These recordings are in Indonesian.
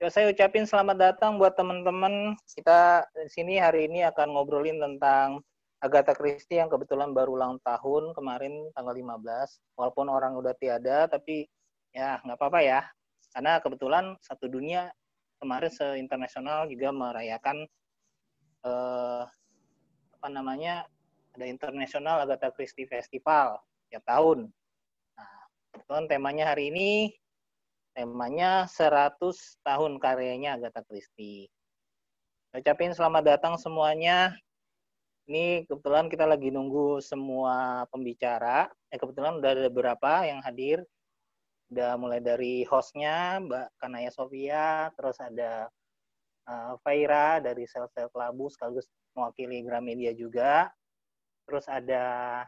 Ya, saya ucapin selamat datang buat teman-teman. Kita di sini hari ini akan ngobrolin tentang Agatha Christie yang kebetulan baru ulang tahun kemarin tanggal 15. Walaupun orang udah tiada, tapi ya nggak apa-apa ya. Karena kebetulan satu dunia kemarin se-internasional juga merayakan ada International Agatha Christie Festival tiap tahun. Nah, kebetulan temanya hari ini temanya 100 tahun karyanya Agatha Christie. Ucapin selamat datang semuanya. Ini kebetulan kita lagi nunggu semua pembicara. Kebetulan udah ada beberapa yang hadir. Udah mulai dari hostnya, Mbak Kanaya Sofia, terus ada Faira dari Sel-Sel Kelabu, sekaligus mewakili Gramedia juga. Terus ada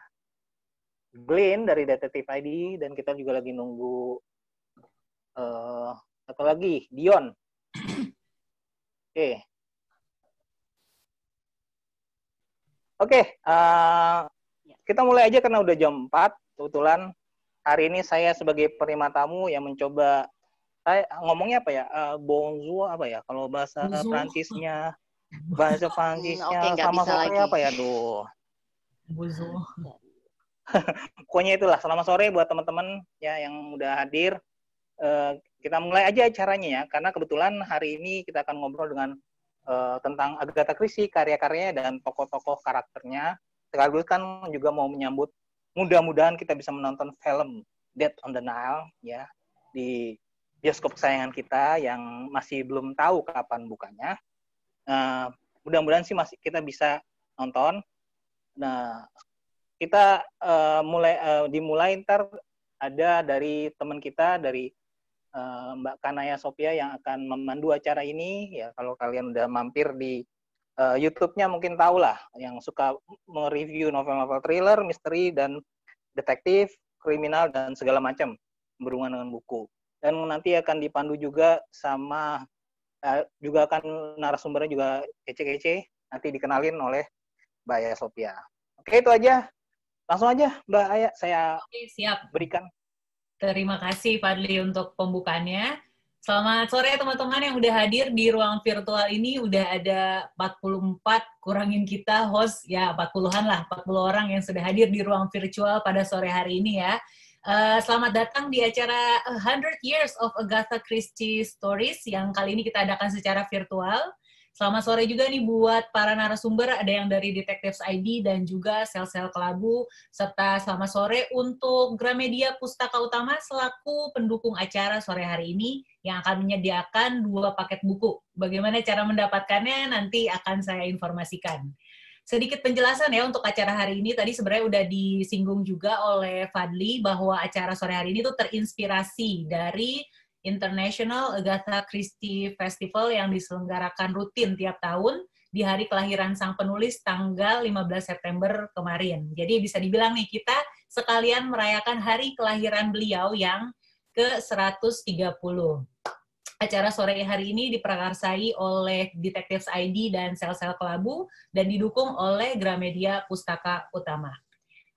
Glenn dari Detektif ID, dan kita juga lagi nunggu satu lagi, Dion. Oke, kita mulai aja karena udah jam 4. Kebetulan hari ini saya sebagai penerima tamu yang mencoba, ngomongnya apa ya, bonjour apa ya, kalau bahasa Prancisnya, sama sore apa ya, bonjour. Pokoknya itulah, selamat sore buat teman-teman ya yang udah hadir. Kita mulai aja acaranya ya, karena kebetulan hari ini kita akan ngobrol dengan tentang Agatha Christie, karya-karyanya dan tokoh-tokoh karakternya. Sekaligus kan juga mau menyambut, mudah-mudahan kita bisa menonton film Death on the Nile ya di bioskop kesayangan kita yang masih belum tahu kapan bukanya. Mudah-mudahan sih masih kita bisa nonton. Nah, kita dimulai ntar ada dari teman kita dari Mbak Kanaya Sofia yang akan memandu acara ini. Ya, kalau kalian udah mampir di YouTube-nya mungkin tahu lah, yang suka mereview novel-novel thriller, misteri, dan detektif, kriminal, dan segala macam berhubungan dengan buku. Dan nanti akan dipandu juga sama, juga akan narasumbernya juga kece-kece, nanti dikenalin oleh Mbak Aya Sofia. Oke, itu aja. Langsung aja, Mbak Aya, saya siap. berikan. Terima kasih Fadli untuk pembukaannya. Selamat sore teman-teman yang udah hadir di ruang virtual ini. Udah ada 44, kurangin kita host, ya 40-an lah, 40 orang yang sudah hadir di ruang virtual pada sore hari ini ya. Selamat datang di acara 100 Years of Agatha Christie Stories yang kali ini kita adakan secara virtual. Selamat sore juga nih buat para narasumber, ada yang dari Detectives ID dan juga Sel-Sel Kelabu, serta selamat sore untuk Gramedia Pustaka Utama selaku pendukung acara sore hari ini yang akan menyediakan 2 paket buku. Bagaimana cara mendapatkannya nanti akan saya informasikan. Sedikit penjelasan ya untuk acara hari ini, tadi sebenarnya udah disinggung juga oleh Fadli bahwa acara sore hari ini tuh terinspirasi dari International Agatha Christie Festival yang diselenggarakan rutin tiap tahun di hari kelahiran sang penulis tanggal 15 September kemarin. Jadi bisa dibilang nih kita sekalian merayakan hari kelahiran beliau yang ke-130. Acara sore hari ini diprakarsai oleh Detectives ID dan Sel-Sel Kelabu dan didukung oleh Gramedia Pustaka Utama.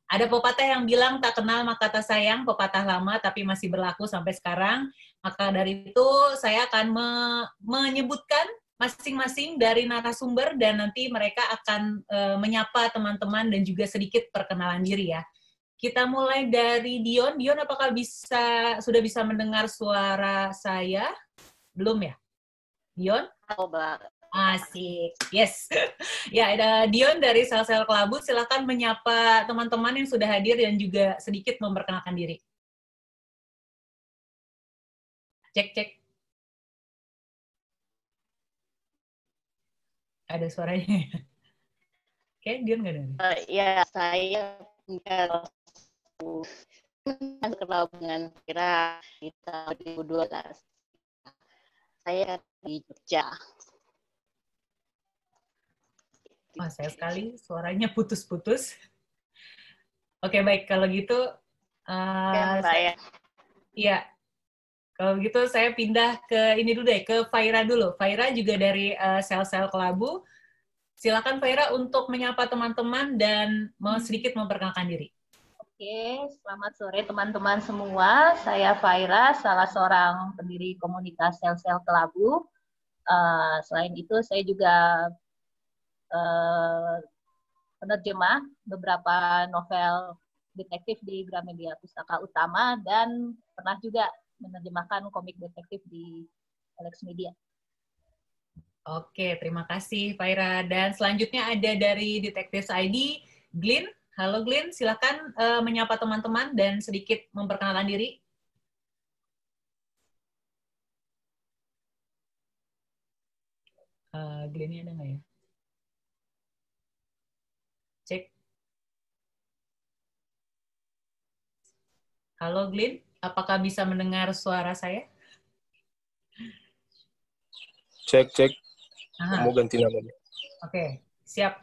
Ada pepatah yang bilang tak kenal maka tak sayang, pepatah lama tapi masih berlaku sampai sekarang. Maka dari itu saya akan menyebutkan masing-masing dari narasumber dan nanti mereka akan menyapa teman-teman dan juga sedikit perkenalan diri ya. Kita mulai dari Dion. Dion, apakah sudah bisa mendengar suara saya? Belum ya? Dion? Oh, Mbak. Asik, yes. Ya, ada Dion dari Sel-Sel Kelabu, silakan menyapa teman-teman yang sudah hadir dan juga sedikit memperkenalkan diri. Cek. Ada suaranya. Oke, Dion nggak ada? Ya, saya kenal dengan Kira di tahun 2012. Saya di Jogja. Wah, saya sekali suaranya putus-putus. Oke, baik. Kalau gitu, iya. Kalau gitu saya pindah ke ini dulu deh, ke Faira dulu. Faira juga dari Sel-Sel Kelabu. Silakan Faira untuk menyapa teman-teman dan mau sedikit memperkenalkan diri. Oke, selamat sore teman-teman semua. Saya Faira, salah seorang pendiri komunitas Sel-Sel Kelabu. Selain itu, saya juga penerjemah beberapa novel detektif di Gramedia Pustaka Utama dan pernah juga menerjemahkan komik detektif di Alex Media. Oke, terima kasih Faira. Dan selanjutnya ada dari Detektif ID, Glyn. Halo Glyn, silakan menyapa teman-teman dan sedikit memperkenalkan diri. Glyn ada nggak ya? Cek. Halo Glyn, apakah bisa mendengar suara saya? Cek. Aha. Mau ganti namanya. Oke, siap.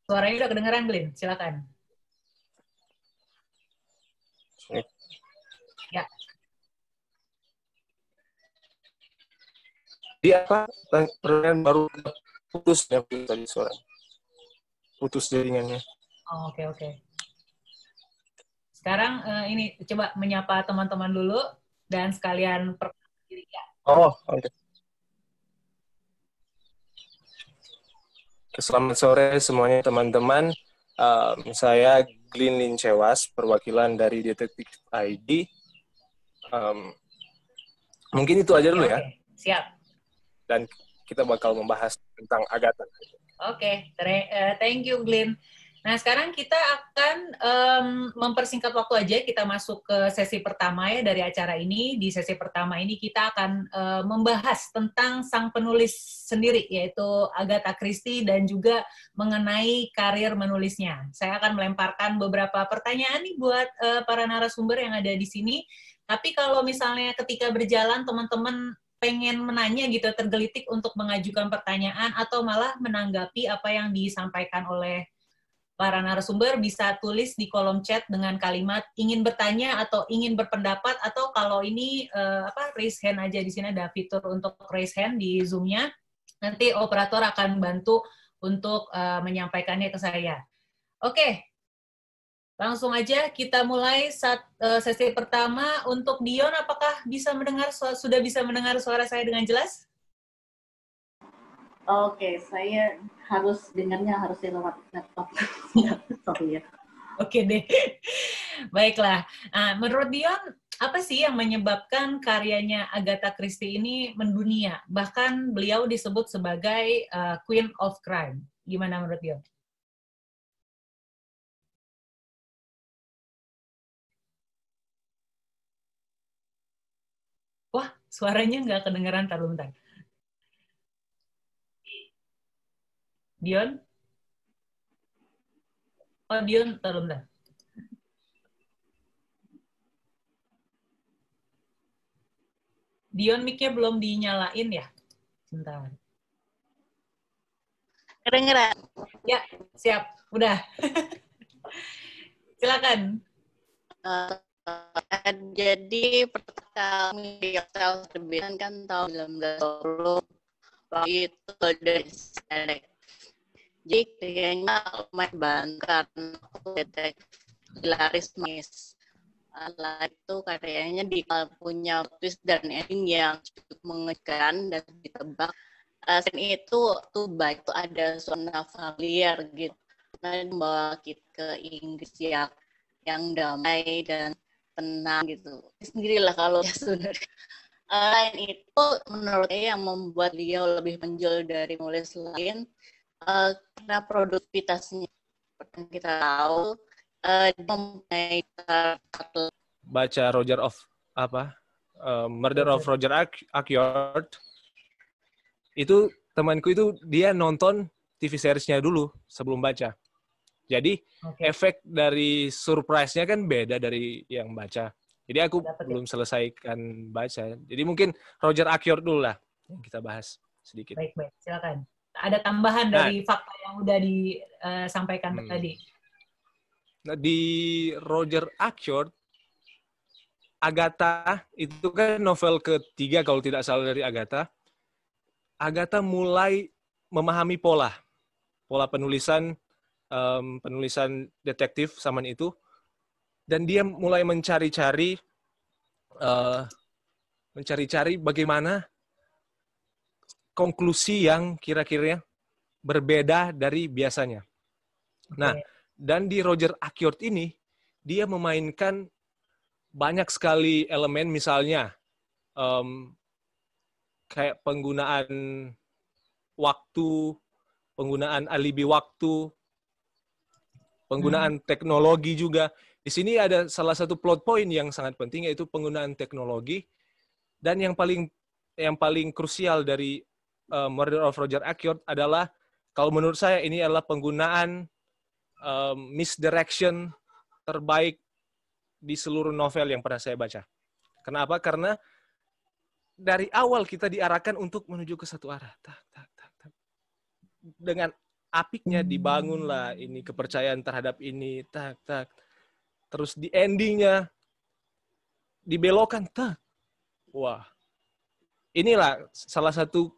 Suaranya udah kedengeran, Glyn. Silakan. Cek. Ya. Di apa? Pertanyaan baru putus ya tadi suara. Putus jaringannya. Oh, oke. Sekarang ini coba menyapa teman-teman dulu dan sekalian perkenalkan diri ya. Oh, oke. Selamat sore semuanya teman-teman. Saya Glyn Lincewas, perwakilan dari Detektif ID. Mungkin itu aja dulu ya. Siap. Dan kita bakal membahas tentang Agatha. Oke, thank you Glyn. Nah, sekarang kita akan mempersingkat waktu aja, kita masuk ke sesi pertama ya dari acara ini. Di sesi pertama ini kita akan membahas tentang sang penulis sendiri, yaitu Agatha Christie, dan juga mengenai karir menulisnya. Saya akan melemparkan beberapa pertanyaan nih buat para narasumber yang ada di sini. Tapi kalau misalnya ketika berjalan teman-teman pengen menanya gitu, tergelitik untuk mengajukan pertanyaan atau malah menanggapi apa yang disampaikan oleh para narasumber, bisa tulis di kolom chat dengan kalimat ingin bertanya atau ingin berpendapat, atau kalau ini raise hand aja. Di sini ada fitur untuk raise hand di Zoom-nya. Nanti operator akan bantu untuk menyampaikannya ke saya. Oke. Langsung aja kita mulai sesi pertama. Untuk Dion, apakah sudah bisa mendengar suara saya dengan jelas? Oke, saya dengarnya harus lewat laptop. Sorry ya. Oke deh. Baiklah. Menurut Dion, apa sih yang menyebabkan karyanya Agatha Christie ini mendunia? Bahkan beliau disebut sebagai Queen of Crime. Gimana menurut Dion? Wah, suaranya nggak kedengeran, taruh bentar. Dion? Oh, Dion, taruh bentar. Dion, mic-nya belum dinyalain ya? Sebentar. Kedengeran? Ya, siap. Udah. Silakan. Jadi pertama media sel terbitan kan tahun 1920 waktu itu dari Select. Jadi kayaknya lumayan banget karena aku detektif laris manis. Itu karyanya punya twist dan ending yang cukup mengejutkan dan ditebak. Selain itu tuh baik itu ada zona familiar gitu. Nah, membawa kita ke Inggris yang damai dan tenang gitu. Sendirilah kalau ya sebenarnya. Lain itu menurut saya yang membuat dia lebih menjual dari nulis lain karena produktivitasnya. Seperti kita tahu, mempunyai baca Murder of Roger Ackroyd. Itu temanku itu dia nonton TV seriesnya dulu sebelum baca. Jadi efek dari surprise-nya kan beda dari yang baca. Jadi aku belum selesaikan baca. Jadi mungkin Roger Ackroyd dulu lah yang kita bahas sedikit. Baik, silakan. Ada tambahan dari fakta yang udah disampaikan tadi. Nah, di Roger Ackroyd, Agatha itu kan novel ketiga kalau tidak salah dari Agatha. Agatha mulai memahami pola penulisan penulisan detektif zaman itu, dan dia mulai mencari-cari bagaimana konklusi yang kira-kira berbeda dari biasanya. Nah, dan di Roger Ackroyd ini, dia memainkan banyak sekali elemen, misalnya kayak penggunaan waktu, penggunaan alibi waktu, penggunaan teknologi juga. Di sini ada salah satu plot point yang sangat penting, yaitu penggunaan teknologi. Dan yang paling krusial dari Murder of Roger Ackroyd adalah, kalau menurut saya ini adalah penggunaan misdirection terbaik di seluruh novel yang pernah saya baca. Kenapa? Karena dari awal kita diarahkan untuk menuju ke satu arah. Dengan apiknya dibangunlah ini kepercayaan terhadap ini. Terus di endingnya dibelokkan. Wah. Inilah salah satu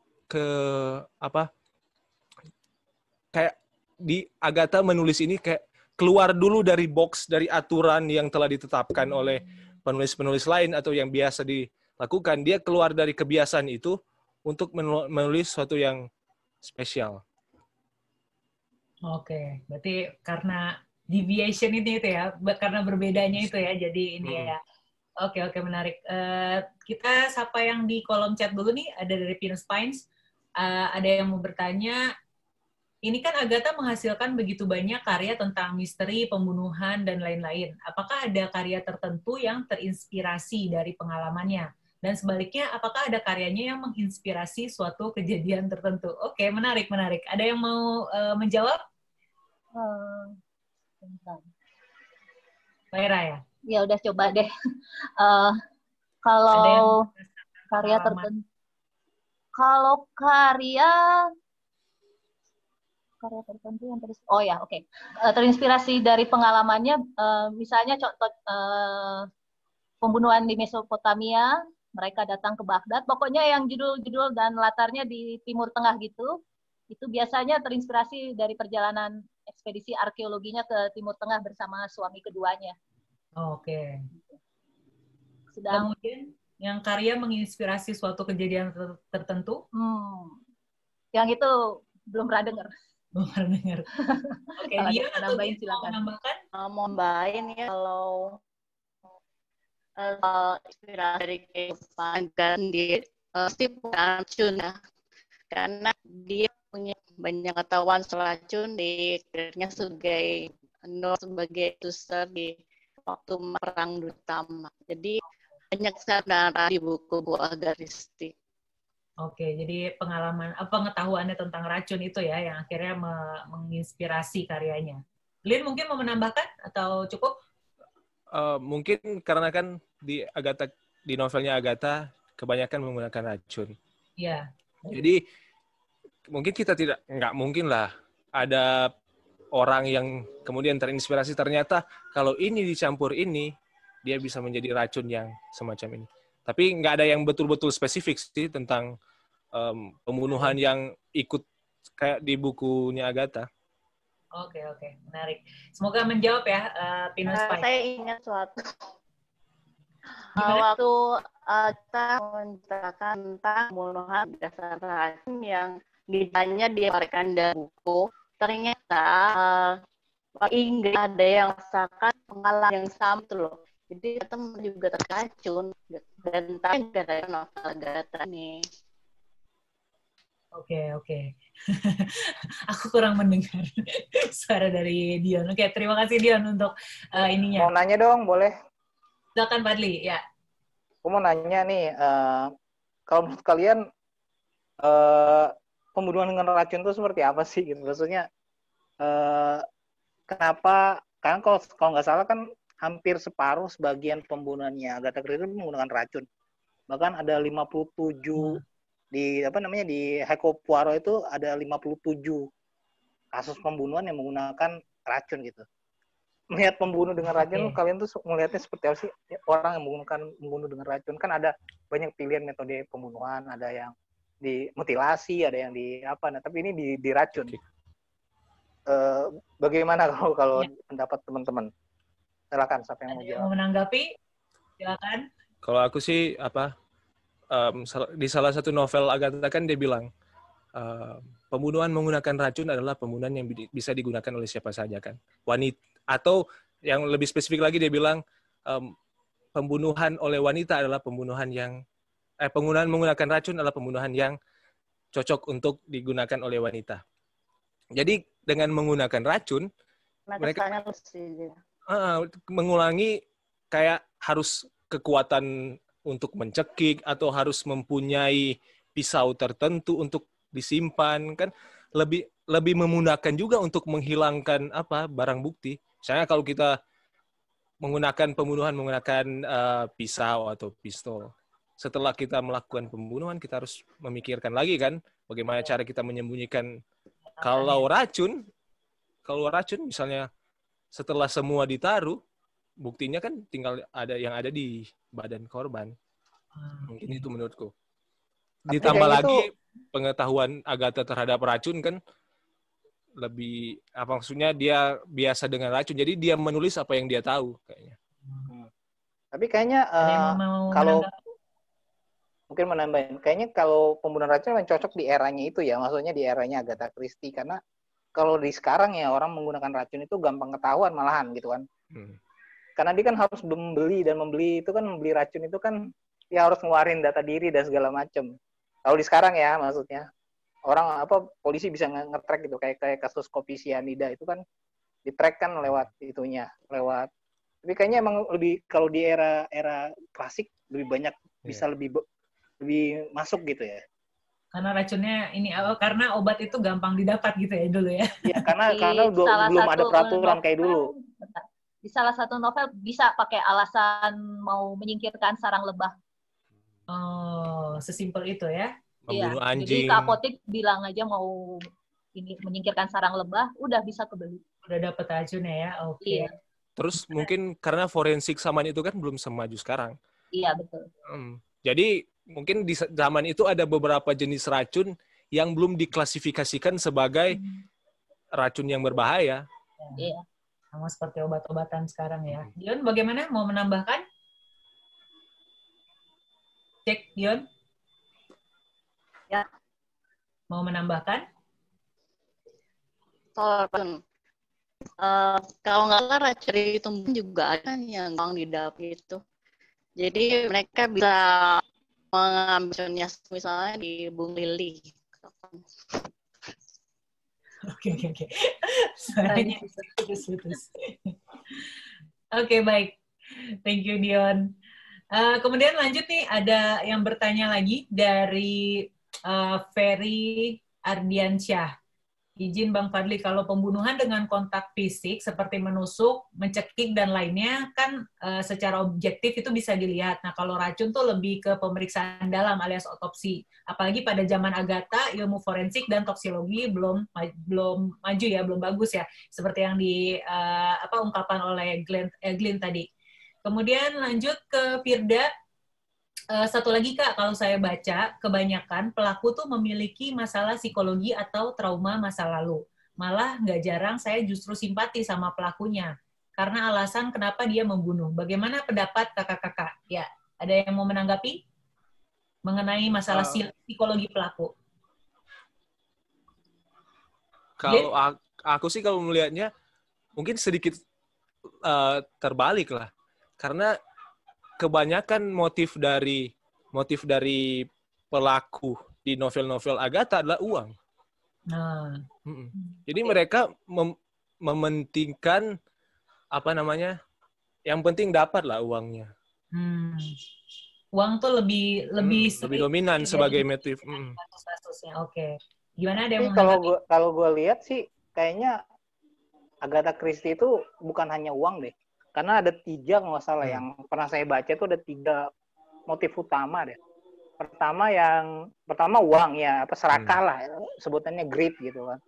kayak di Agatha menulis ini kayak keluar dulu dari box, dari aturan yang telah ditetapkan oleh penulis-penulis lain atau yang biasa dilakukan. Dia keluar dari kebiasaan itu untuk menulis sesuatu yang spesial. Oke, berarti karena deviation itu ya, karena berbedanya itu ya, jadi ini ya. Oke, menarik. Kita sapa yang di kolom chat dulu nih, ada dari Pinus Pines. Ada yang mau bertanya, ini kan Agatha menghasilkan begitu banyak karya tentang misteri, pembunuhan, dan lain-lain. Apakah ada karya tertentu yang terinspirasi dari pengalamannya? Dan sebaliknya, apakah ada karyanya yang menginspirasi suatu kejadian tertentu? Oke, menarik. Ada yang mau menjawab? Laira ya? Ya udah coba deh. Kalau karya tertentu, yang terinspirasi dari pengalamannya, misalnya contoh pembunuhan di Mesopotamia, mereka datang ke Baghdad, pokoknya yang judul-judul dan latarnya di Timur Tengah gitu, itu biasanya terinspirasi dari perjalanan ekspedisi arkeologinya ke Timur Tengah bersama suami keduanya. Oke. Kemudian yang karya menginspirasi suatu kejadian tertentu? Yang itu belum pernah dengar. Oke, dia nambahin silakan. Mau nambahin ya, kalau inspirasi dari kehidupan Gandhi pasti racun ya, karena dia punya banyak ketahuan soal racun di karirnya sebagai user di waktu perang utama. Jadi banyak sekali di buku Agatha Christie. Oke, jadi pengetahuannya tentang racun itu ya yang akhirnya menginspirasi karyanya. Lin mungkin mau menambahkan atau cukup? Mungkin karena kan di novelnya Agatha kebanyakan menggunakan racun. Iya. Jadi mungkin nggak mungkin lah ada orang yang kemudian terinspirasi, ternyata kalau ini dicampur ini dia bisa menjadi racun yang semacam ini. Tapi nggak ada yang betul-betul spesifik sih tentang pembunuhan yang ikut kayak di bukunya Agatha. Oke, menarik. Semoga menjawab ya, Pinus Pines. Saya ingat suatu waktu kita menceritakan tentang pembunuhan berdasarkan racun yang ditanya dia merekan dari buku. Ternyata Inggris ada yang merasakan pengalaman yang sama tuh loh. Jadi teman juga terkacun dan gara-gara novel Agatha nih. Oke. Aku kurang mendengar suara dari Dion. Oke, terima kasih Dion untuk ininya. Mau nanya dong, boleh? Silakan Fadli, ya. Aku mau nanya nih, kalau menurut kalian pembunuhan dengan racun itu seperti apa sih? Gitu. Maksudnya kenapa? Karena kalau nggak salah kan hampir separuh sebagian pembunuhannya Agatha Christie menggunakan racun. Bahkan ada 57 di Hercule Poirot itu ada 57 kasus pembunuhan yang menggunakan racun gitu. Melihat pembunuh dengan racun, kalian tuh melihatnya seperti apa sih? Orang yang membunuh dengan racun kan ada banyak pilihan metode pembunuhan, ada yang dimutilasi, ada yang tapi ini diracun. bagaimana kalau Ya. pendapat teman-teman? Silakan, siapa yang mau Ada yang jawab? mau menanggapi? Silakan. Kalau aku sih di salah satu novel Agatha kan dia bilang pembunuhan menggunakan racun adalah pembunuhan yang bisa digunakan oleh siapa saja kan. Wanita atau yang lebih spesifik lagi dia bilang pembunuhan oleh wanita adalah pembunuhan menggunakan racun adalah pembunuhan yang cocok untuk digunakan oleh wanita. Jadi dengan menggunakan racun mereka mengulangi kayak harus kekuatan untuk mencekik atau harus mempunyai pisau tertentu untuk disimpan kan lebih memudahkan juga untuk menghilangkan barang bukti. Misalnya kalau kita menggunakan pembunuhan menggunakan pisau atau pistol. Setelah kita melakukan pembunuhan kita harus memikirkan lagi kan bagaimana cara kita menyembunyikan. Kalau racun misalnya setelah semua ditaruh buktinya kan tinggal ada di badan korban. Mungkin itu menurutku. Ditambah lagi pengetahuan Agatha terhadap racun kan lebih maksudnya dia biasa dengan racun jadi dia menulis apa yang dia tahu kayaknya. Tapi kayaknya kalau mungkin menambahin, kayaknya kalau pembunuhan racun memang cocok di eranya itu ya, maksudnya di eranya Agatha Christie karena kalau di sekarang ya orang menggunakan racun itu gampang ketahuan malahan gitu kan. Karena dia kan harus membeli itu kan membeli racun itu kan dia harus ngeluarin data diri dan segala macam. Kalau di sekarang ya maksudnya orang polisi bisa nge-track gitu kayak kasus kopi sianida itu kan di-track kan lewat tapi kayaknya emang lebih kalau di era klasik lebih banyak bisa lebih masuk gitu ya. Karena racunnya karena obat itu gampang didapat gitu ya dulu ya. Iya, karena belum ada peraturan kayak dulu. Di salah satu novel bisa pakai alasan mau menyingkirkan sarang lebah. Oh, sesimpel itu ya. Membunuh anjing. Jadi ke apotek bilang aja mau menyingkirkan sarang lebah, udah bisa kebeli. Udah dapet racunnya ya, oke. Iya. Terus mungkin karena forensik zaman itu kan belum semaju sekarang. Iya, betul. Jadi mungkin di zaman itu ada beberapa jenis racun yang belum diklasifikasikan sebagai racun yang berbahaya. Iya. Sama seperti obat-obatan sekarang ya. Dion, bagaimana? Mau menambahkan? Cek, Dion. Ya. Mau menambahkan? Kalau nggak salah racun di tumbuhan juga ada yang gampang didapat itu. Jadi mereka bisa mengambilnya misalnya di bunga lili. Oke. Suaranya putus. Oke, baik. Thank you, Dion. Kemudian lanjut nih, ada yang bertanya lagi dari Ferry Ardiansyah. Izin Bang Fadli, kalau pembunuhan dengan kontak fisik seperti menusuk, mencekik, dan lainnya, kan secara objektif itu bisa dilihat. Nah, kalau racun tuh lebih ke pemeriksaan dalam alias otopsi. Apalagi pada zaman Agatha, ilmu forensik dan toksologi belum maju ya, belum bagus ya. Seperti yang ungkapan oleh Glenn tadi. Kemudian lanjut ke Firda. Satu lagi Kak, kalau saya baca, kebanyakan pelaku tuh memiliki masalah psikologi atau trauma masa lalu. Malah nggak jarang saya justru simpati sama pelakunya, karena alasan kenapa dia membunuh. Bagaimana pendapat kakak-kakak? Ya, ada yang mau menanggapi? Mengenai masalah psikologi pelaku. Kalau aku sih kalau melihatnya, mungkin sedikit terbalik lah. Karena kebanyakan motif dari pelaku di novel-novel Agatha adalah uang. Jadi mereka mementingkan yang penting dapat lah uangnya. Uang tuh lebih dominan sebagai motif. Kasus-kasusnya. Oke. Gimana ada yang kalau gue lihat sih kayaknya Agatha Christie itu bukan hanya uang deh. Karena ada 3 kalau nggak salah yang pernah saya baca itu ada 3 motif utama deh. Pertama uang ya, serakah lah, sebutannya greed gitu kan.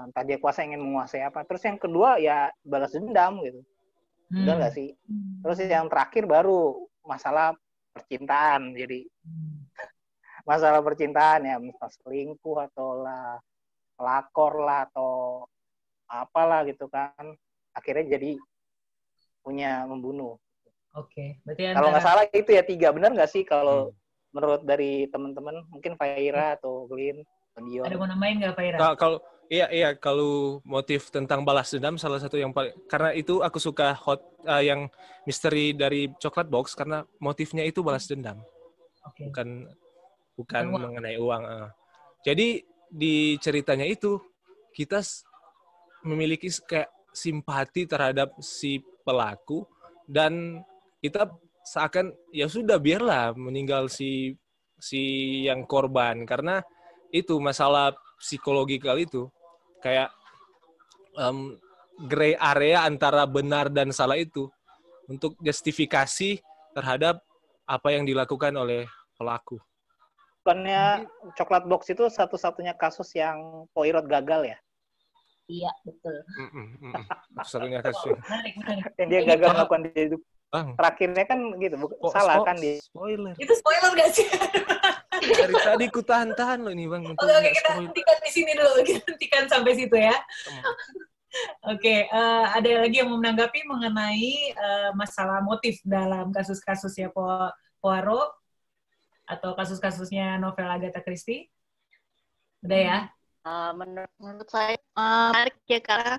Entah dia ingin menguasai apa. Terus yang kedua ya balas dendam gitu. Benar nggak sih? Terus yang terakhir baru masalah percintaan. Jadi masalah percintaan ya, misal selingkuh atau pelakor lah atau apalah gitu kan, akhirnya jadi punya membunuh. Oke, berarti Kalau nggak antara salah itu ya 3, benar nggak sih kalau menurut dari teman-teman, mungkin Faira atau Glyn, Dion. ada mau nambahin nggak, Pak Ira? Kalau kalau motif tentang balas dendam salah satu yang paling, karena itu aku suka yang misteri dari Coklat Box karena motifnya itu balas dendam, Oke. bukan uang. mengenai uang. Jadi di ceritanya itu kita memiliki kayak simpati terhadap si pelaku dan kita seakan ya sudah biarlah meninggal si yang korban karena itu masalah psikologikal itu kayak gray area antara benar dan salah itu untuk justifikasi terhadap apa yang dilakukan oleh pelaku. Bukannya Coklat Box itu satu-satunya kasus yang Poirot gagal ya? Iya, betul. Satunya kasus. Menarik. Yang dia gagal melakukan di hidup. Terakhirnya kan gitu, salah kan dia. Spoiler. Itu spoiler nggak sih? Dari tadi ku tahan-tahan loh ini Bang. Oke, kita hentikan di sini dulu. Kita hentikan sampai situ ya. Oke, ada lagi yang mau menanggapi mengenai masalah motif dalam kasus-kasusnya Poirot atau kasus-kasusnya novel Agatha Christie? Udah ya? Menurut saya menarik ya, karena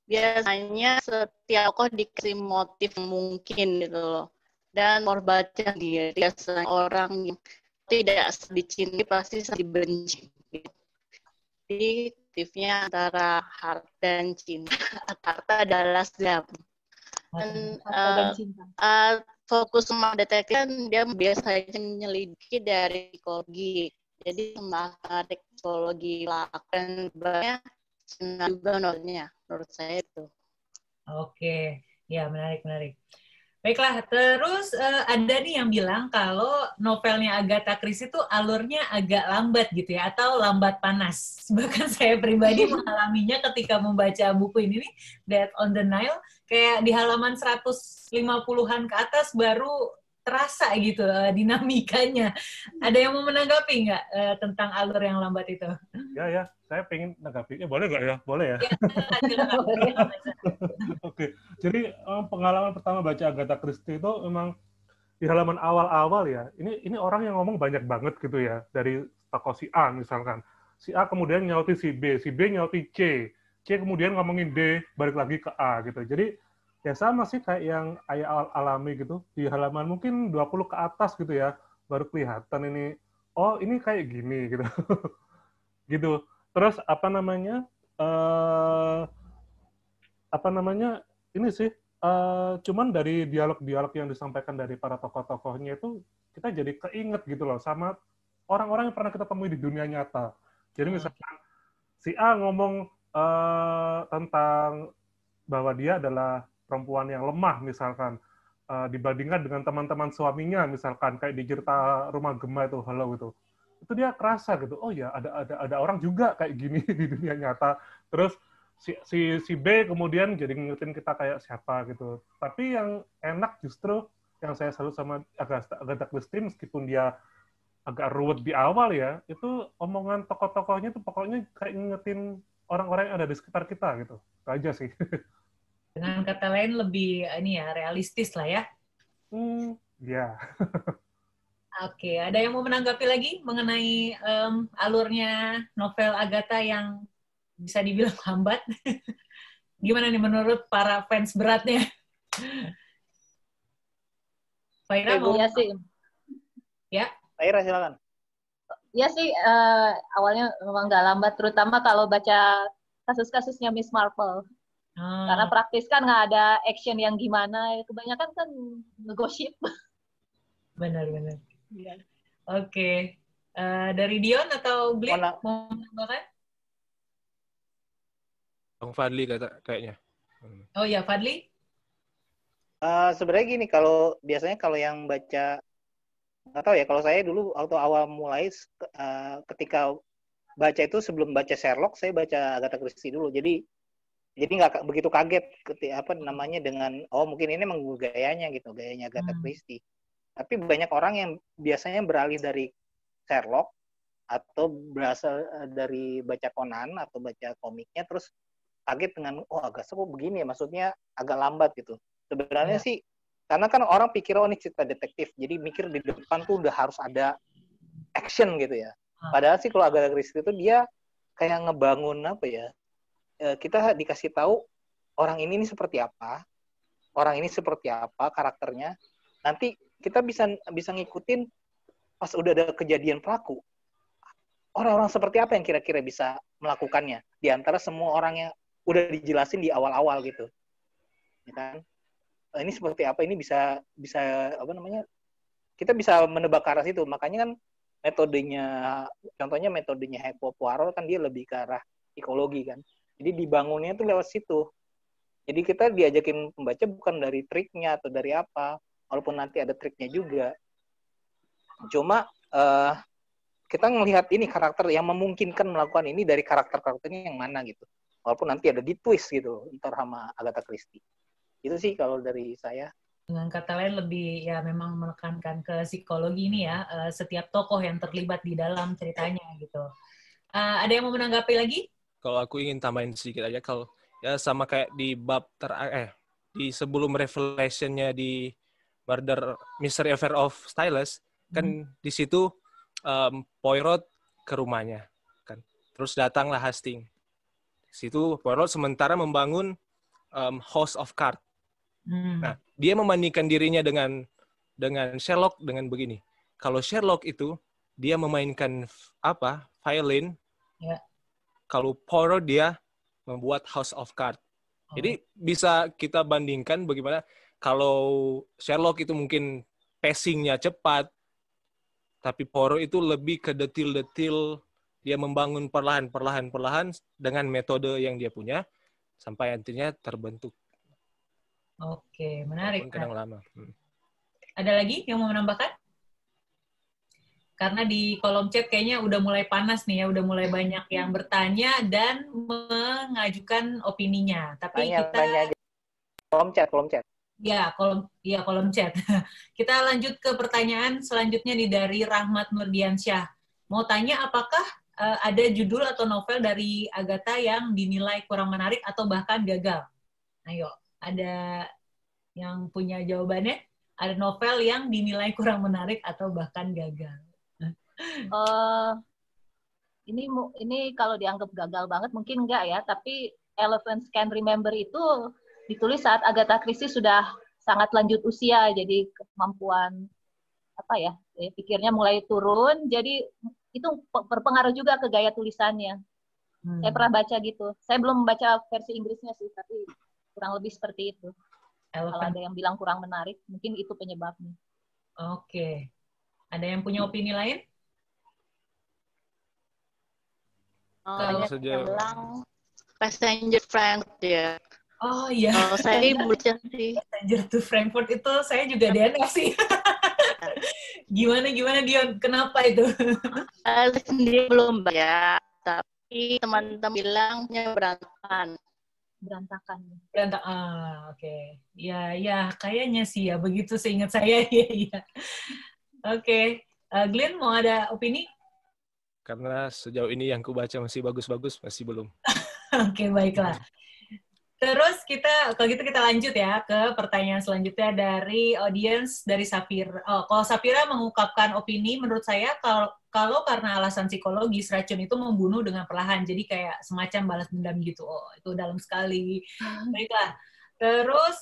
biasanya setiap tokoh dikasih motif mungkin gitu loh. Dan korbannya dia biasanya orang yang tidak dicintai pasti dibenci. Jadi motifnya antara harta dan cinta. Harta adalah dendam. Dan fokus sama detektif kan dia biasanya menyelidiki dari psikologi. Jadi menarik psikologi dan banyak juga menurut saya itu. Oke, ya menarik. Baiklah, terus ada nih yang bilang kalau novelnya Agatha Christie itu alurnya agak lambat gitu ya, atau lambat panas. Bahkan saya pribadi mengalaminya ketika membaca buku ini nih, Death on the Nile, kayak di halaman 150-an ke atas baru terasa gitu dinamikanya. Ada yang mau menanggapi nggak tentang alur yang lambat itu? Ya, saya pengen menanggapi. Boleh nggak ya? Boleh ya? Oke, jadi pengalaman pertama baca Agatha Christie itu memang di halaman awal-awal ya. Ini orang yang ngomong banyak banget gitu ya. Dari tokoh si A misalkan. Si A kemudian nyauti si B nyauti C kemudian ngomongin D, balik lagi ke A gitu. Jadi ya sama sih kayak yang Ayah alami gitu. Di halaman mungkin 20 ke atas gitu ya, baru kelihatan ini, oh ini kayak gini gitu. Gitu. Terus ini sih, cuman dari dialog-dialog yang disampaikan dari para tokoh-tokohnya itu, kita jadi keinget gitu loh, sama orang-orang yang pernah kita temui di dunia nyata. Jadi misalkan, si A ngomong tentang bahwa dia adalah perempuan yang lemah, misalkan, dibandingkan dengan teman-teman suaminya, misalkan, kayak di cerita Rumah Gema itu, Hello itu dia kerasa gitu, oh ya ada orang juga kayak gini di dunia nyata. Terus si B kemudian jadi ngingetin kita kayak siapa gitu. Tapi yang enak justru yang saya salut sama Agatha Christie, meskipun dia agak ruwet di awal ya, itu omongan tokoh-tokohnya tuh pokoknya kayak ngingetin orang-orang yang ada di sekitar kita gitu. Itu aja sih. Dengan kata lain lebih realistis lah ya. Ya. Oke, ada yang mau menanggapi lagi mengenai alurnya novel Agatha yang bisa dibilang lambat? Gimana nih menurut para fans beratnya? Faira mau? Ya sih. Ya. Faira silakan. Ya sih, awalnya memang nggak lambat, terutama kalau baca kasus-kasusnya Miss Marple. Karena praktis kan nggak ada action yang gimana, kebanyakan kan ngegosip. Benar. Ya. Oke. Dari Dion atau Glyn mau menambahkan? Bang Fadli kayaknya. Oh ya, Fadli? Sebenarnya gini, kalau biasanya kalau yang baca, nggak tahu ya, kalau saya dulu waktu awal mulai ketika baca itu sebelum baca Sherlock, saya baca Agatha Christie dulu. Jadi nggak begitu kaget dengan mungkin ini emang gayanya gitu, gayanya Agatha Christie. Tapi banyak orang yang biasanya beralih dari Sherlock atau berasal dari baca Conan atau baca komiknya terus kaget dengan Agatha kok begini ya, maksudnya agak lambat gitu. Sebenarnya sih karena kan orang pikir ini cerita detektif, jadi mikir di depan tuh udah harus ada action gitu ya. Padahal sih kalau Agatha Christie itu dia kayak ngebangun apa ya, kita dikasih tahu orang ini seperti apa, orang ini seperti apa karakternya. Nanti kita bisa ngikutin pas udah ada kejadian pelaku. Orang-orang seperti apa yang kira-kira bisa melakukannya di antara semua orang yang udah dijelasin di awal-awal gitu. Ya kan? Ini seperti apa, ini bisa apa namanya? Kita bisa menebak ke arah situ. Makanya kan contohnya metodenya Hercule Poirot kan dia lebih ke arah psikologi kan. Jadi dibangunnya tuh lewat situ. Jadi kita diajakin pembaca bukan dari triknya atau dari apa, walaupun nanti ada triknya juga. Cuma kita ngelihat ini karakter yang memungkinkan melakukan ini dari karakter-karakternya yang mana gitu. Walaupun nanti ada di twist gitu, ntar sama Agatha Christie. Itu sih kalau dari saya. Dengan kata lain lebih ya memang menekankan ke psikologi ini ya, setiap tokoh yang terlibat di dalam ceritanya gitu. Ada yang mau menanggapi lagi? Kalau aku ingin tambahin sedikit aja, kalau ya sama kayak di bab di sebelum revelation-nya di Mystery Affair of Stylus, kan di situ Poirot ke rumahnya kan. Terus datanglah Hastings. Di situ Poirot sementara membangun House of Cards. Nah, dia membandingkan dirinya dengan Sherlock dengan begini. Kalau Sherlock itu dia memainkan violin. Ya. Kalau Poirot dia membuat House of Cards. Jadi bisa kita bandingkan bagaimana kalau Sherlock itu mungkin pacing-nya cepat, tapi Poirot itu lebih ke detil-detil, dia membangun perlahan dengan metode yang dia punya sampai nantinya terbentuk. Oke, menarik. Walaupun kadang lama. Ada lagi yang mau menambahkan? Karena di kolom chat kayaknya udah mulai panas nih ya, udah mulai banyak yang bertanya dan mengajukan opininya. Tapi tanya aja. Kolom chat. Ya, kolom chat. Kita lanjut ke pertanyaan selanjutnya nih dari Rahmat Nurdiansyah. Mau tanya apakah ada judul atau novel dari Agatha yang dinilai kurang menarik atau bahkan gagal? Ayo, ada yang punya jawabannya? Ada novel yang dinilai kurang menarik atau bahkan gagal? Ini kalau dianggap gagal banget mungkin enggak ya, tapi Elephants Can Remember itu ditulis saat Agatha Christie sudah sangat lanjut usia, jadi kemampuan pikirnya mulai turun, jadi itu berpengaruh juga ke gaya tulisannya. Saya pernah baca gitu. Saya belum membaca versi Inggrisnya sih, tapi kurang lebih seperti itu. Kalau ada yang bilang kurang menarik, mungkin itu penyebabnya. Oke. Ada yang punya opini lain? Kalau saya bilang Passenger Frankfurt ya. Oh iya. Kalau saya baca sih. Passenger to Frankfurt itu saya juga DNF sih. Gimana Dion? Kenapa itu? Saya sendiri belum baca, tapi teman-teman bilangnya berantakan. Oke. Ya, kayaknya sih ya begitu seingat saya. Ya. Oke. Glenn mau ada opini? Karena sejauh ini yang ku baca masih bagus-bagus, masih belum. Oke, baiklah. Terus kalau gitu kita lanjut ya ke pertanyaan selanjutnya dari audiens dari Safira. Kalau Safira mengungkapkan opini, menurut saya kalau karena alasan psikologis racun itu membunuh dengan perlahan, jadi kayak semacam balas dendam gitu. Oh, itu dalam sekali. Baiklah. Terus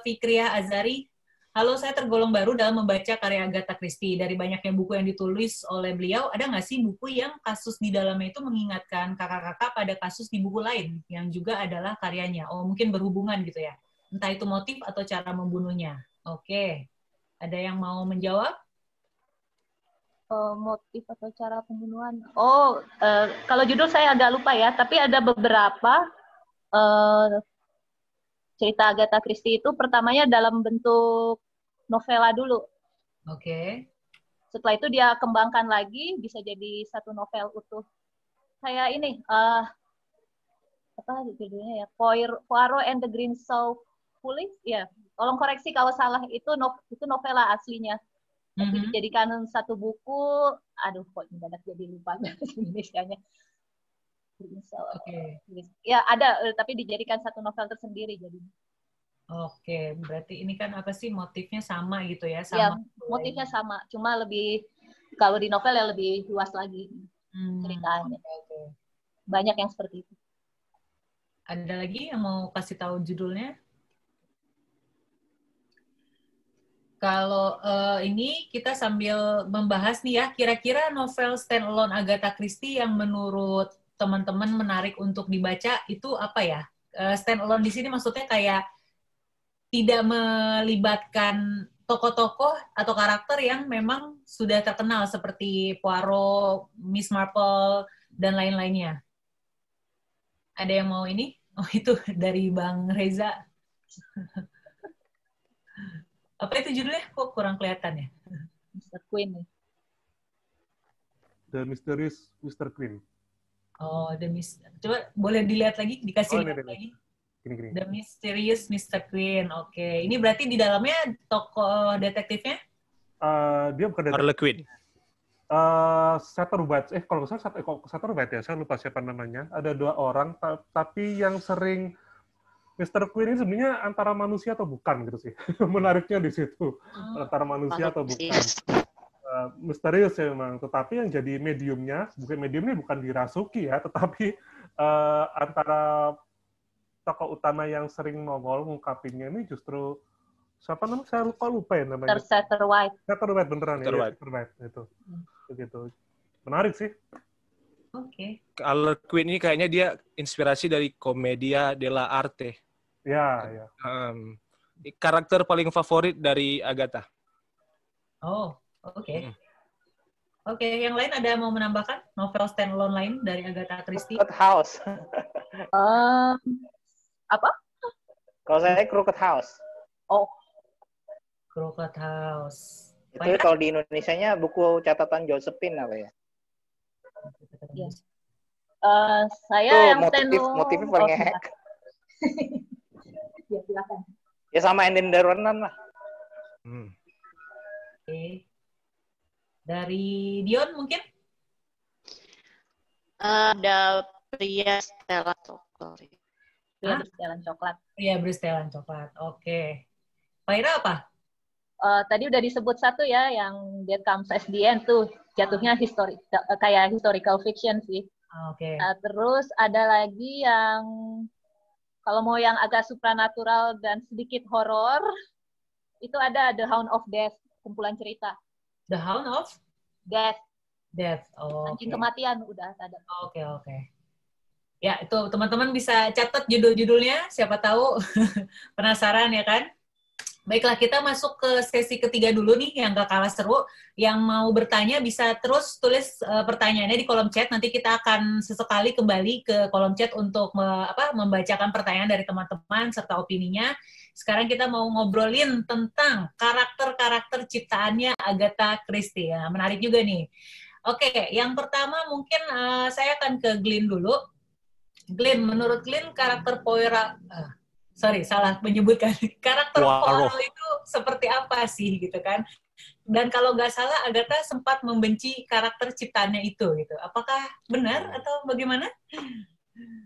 Fikriah Azari, halo, saya tergolong baru dalam membaca karya Agatha Christie. Dari banyaknya buku yang ditulis oleh beliau, ada nggak sih buku yang kasus di dalamnya itu mengingatkan kakak-kakak pada kasus di buku lain yang juga adalah karyanya? Oh, mungkin berhubungan gitu ya. Entah itu motif atau cara membunuhnya. Oke. Ada yang mau menjawab? Motif atau cara pembunuhan. Kalau judul saya agak lupa ya, tapi ada beberapa cerita Agatha Christie itu pertamanya dalam bentuk novela dulu. Oke. Setelah itu dia kembangkan lagi, bisa jadi satu novel utuh. Kayak ini, apa judulnya ya? Poirot and the Greensill Police. Ya, tolong koreksi kalau salah. Itu novela aslinya. Tapi dijadikan satu buku, aduh kok mendadak jadi lupa Indonesia-nya. Oke. Ya ada, tapi dijadikan satu novel tersendiri jadi. Oke, berarti ini kan apa sih motifnya sama gitu ya? Ya, Sama. motifnya sama, cuma lebih kalau di novel ya lebih luas lagi ceritanya. Okay. Banyak yang seperti itu. Ada lagi yang mau kasih tahu judulnya? Kalau ini kita sambil membahas nih ya, kira-kira novel standalone Agatha Christie yang menurut teman-teman menarik untuk dibaca itu apa ya? Standalone di sini maksudnya kayak tidak melibatkan tokoh-tokoh atau karakter yang memang sudah terkenal seperti Poirot, Miss Marple, dan lain-lainnya. Ada yang mau ini? Oh, itu dari Bang Reza. Apa itu judulnya? Kok kurang kelihatan ya? Mr. Queen. The Mysterious Mr. Queen. Oh, coba boleh dilihat lagi, dikasih lihat lagi. Gini. The Mysterious Mr. Queen. Oke. Ini berarti di dalamnya tokoh detektifnya? Dia bukan detektif. Harlequin. Satterwhite. Kalau nggak salah Satterwhite ya. Saya lupa siapa namanya. Ada 2 orang, tapi yang sering Mr. Queen ini sebenarnya antara manusia atau bukan gitu sih. Menariknya di situ. Antara manusia atau bukan. Misterius ya memang. Tetapi yang jadi mediumnya bukan dirasuki ya, tetapi antara tokoh utama yang sering nongol ngungkapinnya ini justru siapa namanya? Saya lupa ya namanya. Satterwhite. Satterwhite beneran ya. Satterwhite itu. Begitu. Menarik sih. Oke. Harlequin ini kayaknya dia inspirasi dari Commedia dell'arte. Ya. Karakter paling favorit dari Agatha. Oh, oke. Oke, yang lain ada mau menambahkan novel standalone lain dari Agatha Christie? Crooked House. Apa? Kalau saya Crooked House. Oh. Crooked House. Itu kalau di Indonesianya buku catatan Josephine apa ya? Yes. Saya yang motifnya paling ngehek. Ya, silakan. Ya sama Endin Darwanan lah. Oke. Dari Dion mungkin? Ada Pria Setelan Coklat. Pria Bersetelan Coklat. Pria Bersetelan Coklat. Oke. Pak Ira apa? Tadi udah disebut satu ya, yang Death Comes at the End tuh. Jatuhnya kayak historical fiction sih. Oke. Terus ada lagi yang kalau mau yang agak supranatural dan sedikit horor, itu ada The Hound of Death, kumpulan cerita. The Hound of Death. Oh, Anjing kematian udah ada. Oke. Ya, itu teman-teman bisa catat judul-judulnya, siapa tahu penasaran ya kan? Baiklah, kita masuk ke sesi ketiga dulu nih, yang gak kalah seru. Yang mau bertanya bisa terus tulis pertanyaannya di kolom chat. Nanti kita akan sesekali kembali ke kolom chat untuk membacakan pertanyaan dari teman-teman serta opininya. Sekarang kita mau ngobrolin tentang karakter-karakter ciptaannya Agatha Christie. Ya, menarik juga nih. Oke, yang pertama mungkin saya akan ke Glenn dulu. Glenn, menurut Glenn karakter Poirot... salah menyebutkan. Karakter Poirot itu seperti apa sih gitu kan? Dan kalau nggak salah Agatha sempat membenci karakter ciptaannya itu gitu. Apakah benar atau bagaimana?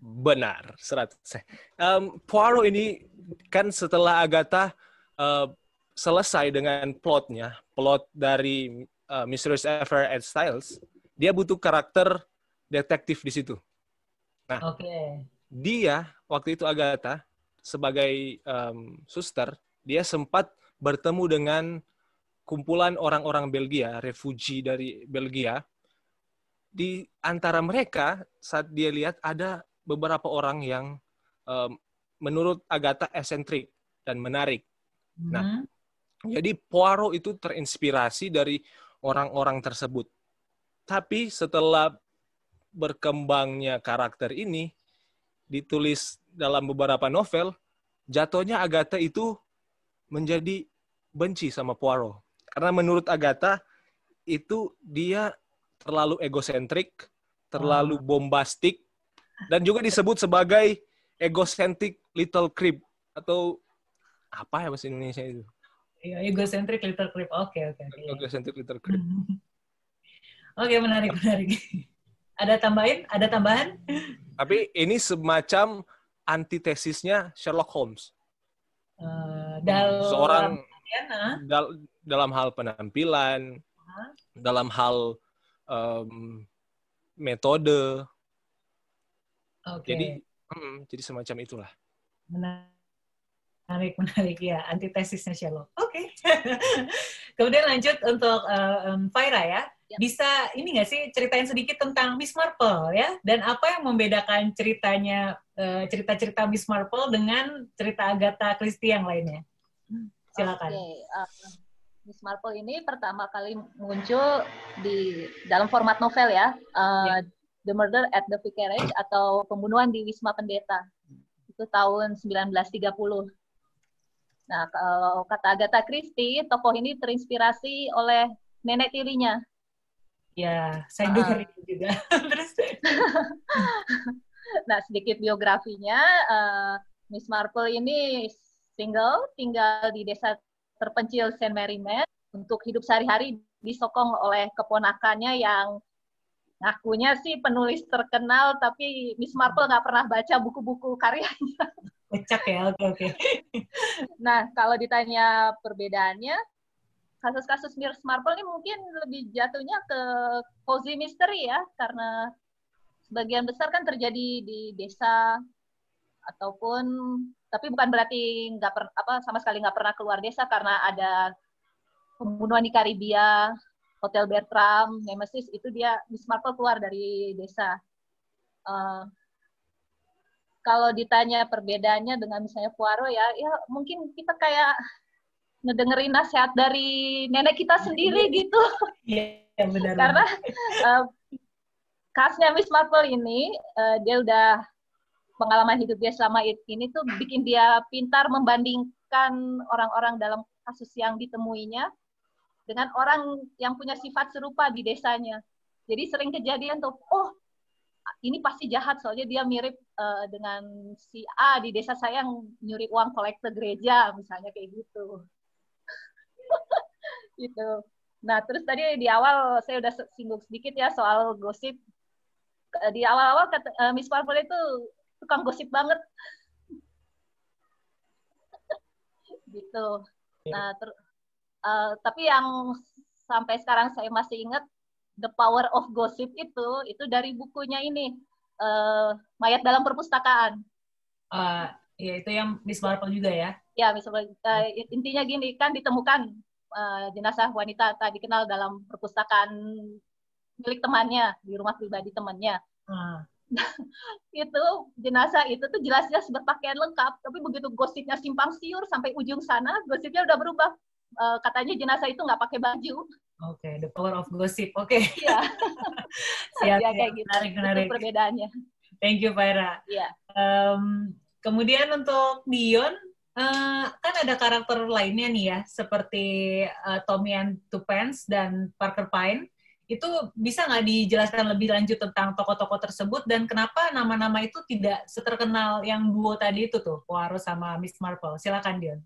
Benar, 100%. Poirot ini kan setelah Agatha selesai dengan plot dari Mysterious Affair at Styles, dia butuh karakter detektif di situ. Nah, dia waktu itu Agatha sebagai suster, dia sempat bertemu dengan kumpulan orang-orang Belgia, refugee dari Belgia. Di antara mereka, saat dia lihat ada beberapa orang yang menurut Agatha eksentrik dan menarik. Nah, jadi Poirot itu terinspirasi dari orang-orang tersebut. Tapi setelah berkembangnya karakter ini, ditulis dalam beberapa novel, jatuhnya Agatha itu menjadi benci sama Poirot. Karena menurut Agatha, itu dia terlalu egosentrik, terlalu bombastik, dan juga disebut sebagai egocentric little creep, atau apa ya bahasa Indonesia itu? Egocentric little creep. Oke. Egocentric little creep. Oke, menarik. Ada tambahan? Tapi ini semacam antitesisnya Sherlock Holmes. Seorang dalam hal penampilan, dalam hal metode. Okay. Jadi semacam itulah. Menarik ya, antitesisnya Sherlock. Oke. Kemudian lanjut untuk Faira ya. Bisa ini nggak sih ceritain sedikit tentang Miss Marple ya, dan apa yang membedakan ceritanya cerita-cerita Miss Marple dengan cerita Agatha Christie yang lainnya? Silakan. Miss Marple ini pertama kali muncul di dalam format novel ya, The Murder at the Vicarage atau Pembunuhan di Wisma Pendeta. Itu tahun 1930. Nah, kalau kata Agatha Christie, tokoh ini terinspirasi oleh nenek tirinya. Ya, saya dengar itu juga. Terus. Nah, sedikit biografinya, Miss Marple ini single, tinggal di desa terpencil Saint Mary Mead. Untuk hidup sehari-hari disokong oleh keponakannya yang ngakunya sih penulis terkenal, tapi Miss Marple nggak pernah baca buku-buku karyanya. Kocak ya, oke. Nah, kalau ditanya perbedaannya, kasus-kasus Miss Marple ini mungkin lebih jatuhnya ke cozy mystery ya, karena sebagian besar kan terjadi di desa ataupun, tapi bukan berarti sama sekali nggak pernah keluar desa, karena ada pembunuhan di Karibia, Hotel Bertram, Nemesis, itu dia Miss Marple keluar dari desa. Kalau ditanya perbedaannya dengan misalnya Poirot ya mungkin kita kayak ngedengerin nasihat dari nenek kita sendiri gitu. Iya, benar. Karena khasnya Miss Marple ini, dia udah pengalaman hidup dia selama ini tuh bikin dia pintar membandingkan orang-orang dalam kasus yang ditemuinya dengan orang yang punya sifat serupa di desanya. Jadi sering kejadian tuh, ini pasti jahat soalnya dia mirip dengan si A di desa saya yang nyuri uang kolektor gereja, misalnya kayak gitu. Gitu. Nah, terus tadi di awal saya udah singgung sedikit ya soal gosip. Di awal-awal Miss Marple itu tukang gosip banget. Gitu. Nah, tapi yang sampai sekarang saya masih ingat The Power of Gossip itu dari bukunya ini, Mayat dalam Perpustakaan. Ya, itu yang Miss Marple juga ya? Ya, misalnya intinya gini, kan ditemukan jenazah wanita tak dikenal dalam perpustakaan milik temannya, di rumah pribadi temannya. Itu jenazah itu tuh jelas-jelas berpakaian lengkap, tapi begitu gosipnya simpang siur sampai ujung sana, gosipnya udah berubah. Katanya jenazah itu nggak pakai baju. Oke, the power of gossip. Oke. Iya. Siap, ya, kayak gitu. Menarik. Itu perbedaannya. Thank you, Faira. Iya. Kemudian untuk Dion, kan ada karakter lainnya nih ya, seperti Tommy and Twopence dan Parker Pyne. Itu bisa nggak dijelaskan lebih lanjut tentang tokoh-tokoh tersebut dan kenapa nama-nama itu tidak seterkenal yang duo tadi itu tuh, Poirot sama Miss Marple? Silakan, Dion.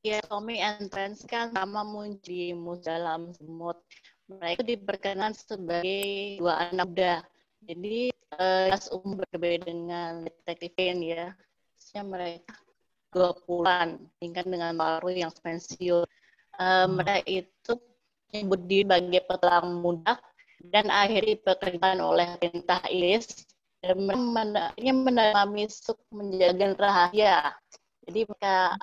Ya, Tommy and Twopence kan sama muncul di Mus dalam Semut. Mereka diperkenalkan sebagai dua anak muda. Jadi kelas umur berbeda dengan detektif Kane ya. Mereka 20-an, tingkat dengan baru yang pensiun. Mereka itu menyebut diri sebagai petualang muda dan akhiri pekerjaan oleh perintah Inggris dan mereka menerima misuk menjaga rahasia. Jadi mereka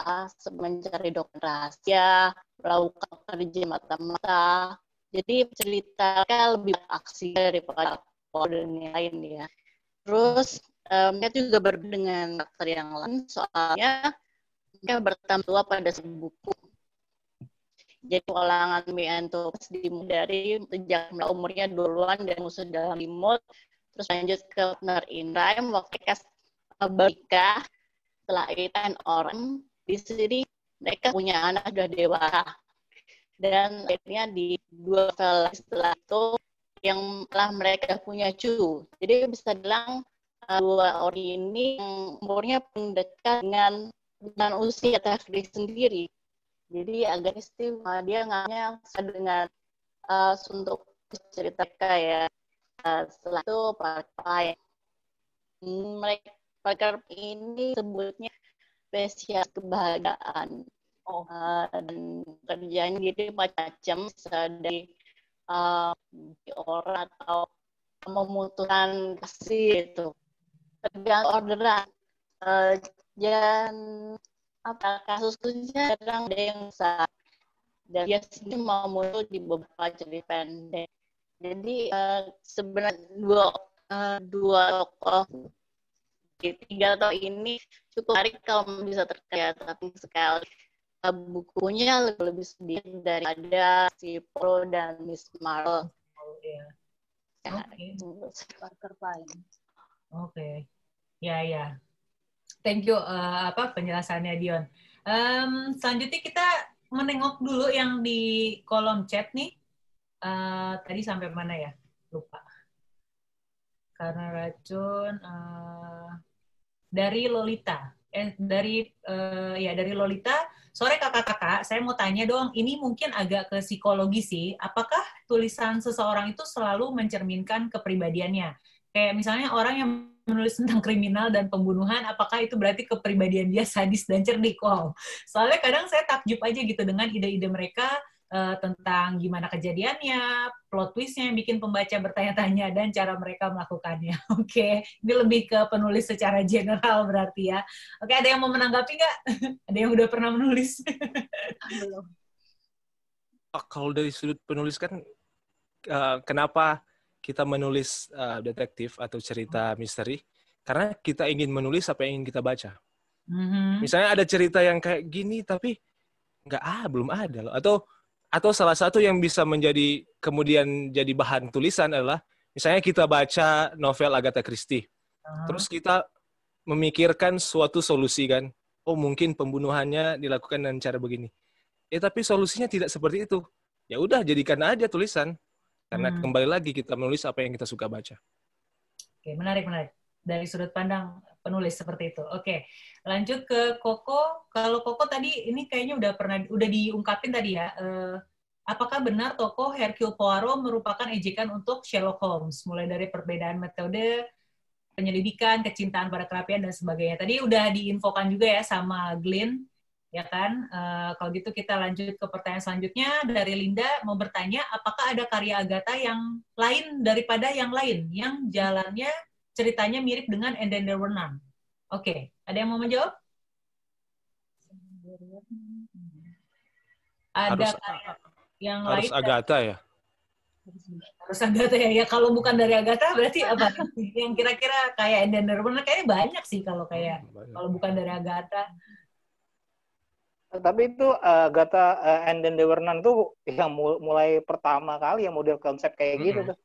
mencari dokumen rahasia, melakukan kerja mata-mata. Jadi ceritakan lebih aksi daripada dan yang lain ya. Terus mereka juga berbeda dengan karakter yang lain soalnya mereka bertambah tua pada buku. Jadi ulangan Mianto dimulai dari sejak umurnya 20-an dan musuh dalam limut. Terus lanjut ke Partner in Crime waktu bernikah. Setelah itu orang di sini mereka punya anak sudah dewasa. Dan akhirnya di 2 novel setelah itu yang telah mereka punya cucu. Jadi bisa bilang 2 orang ini yang umurnya dekat dengan dengan usia Takri sendiri. Jadi agak istimewa, dia nggaknya dengan untuk cerita kayak setelah itu pakai mereka ini sebutnya spesial kebahagiaan. Dan kerjanya jadi macam-macam, dari orang atau memutuskan kasih itu tergantung orderan. Dan kasusnya kadang ada yang besar dan biasanya mau muncul di beberapa cerita pendek. Jadi sebenarnya dua tokoh di 3 tokoh ini cukup menarik kalau bisa terkait, tapi sekali bukunya lebih sedikit daripada si Pro dan Miss Marvel. Parker Pine. Oke. Ya. Thank you penjelasannya Dion. Selanjutnya kita menengok dulu yang di kolom chat nih. Tadi sampai mana ya? Lupa. Karena racun dari Lolita. Dari Lolita. Sore kakak-kakak, saya mau tanya dong, ini mungkin agak ke psikologi sih. Apakah tulisan seseorang itu selalu mencerminkan kepribadiannya? Kayak misalnya orang yang menulis tentang kriminal dan pembunuhan, apakah itu berarti kepribadian dia sadis dan cerdik? Wow. Soalnya kadang saya takjub aja gitu dengan ide-ide mereka tentang gimana kejadiannya, plot twist-nya yang bikin pembaca bertanya-tanya, dan cara mereka melakukannya. Oke, ini lebih ke penulis secara general berarti ya. Oke, ada yang mau menanggapi nggak? Ada yang udah pernah menulis? Belum. Kalau dari sudut penulis kan, kenapa kita menulis detektif atau cerita misteri? Karena kita ingin menulis apa yang ingin kita baca. Misalnya ada cerita yang kayak gini, tapi belum ada loh. Atau salah satu yang bisa menjadi kemudian jadi bahan tulisan adalah misalnya kita baca novel Agatha Christie. Terus kita memikirkan suatu solusi kan. Oh, mungkin pembunuhannya dilakukan dengan cara begini. Tapi solusinya tidak seperti itu. Ya udah, jadikan aja tulisan. Karena kembali lagi kita menulis apa yang kita suka baca. Oke, menarik. Dari sudut pandang penulis seperti itu. Oke, lanjut ke Koko. Kalau Koko tadi ini kayaknya udah diungkapin tadi ya. Apakah benar tokoh Hercule Poirot merupakan ejekan untuk Sherlock Holmes, mulai dari perbedaan metode penyelidikan, kecintaan pada kerapian dan sebagainya. Tadi udah diinfokan juga ya sama Glenn, ya kan? Kalau gitu kita lanjut ke pertanyaan selanjutnya dari Linda, mau bertanya apakah ada karya Agatha yang lain daripada yang lain, yang jalannya ceritanya mirip dengan And Then There Were None. Oke, ada yang mau menjawab? Ada yang harus lain? Agatha ya? Harus Agatha ya. Ya kalau bukan dari Agatha berarti apa? Yang kira-kira kayak And Then There Were None kayaknya banyak sih kalau kalau bukan dari Agatha. Tapi itu Agatha And Then There Were None tuh yang mulai pertama kali yang model konsep kayak gitu tuh.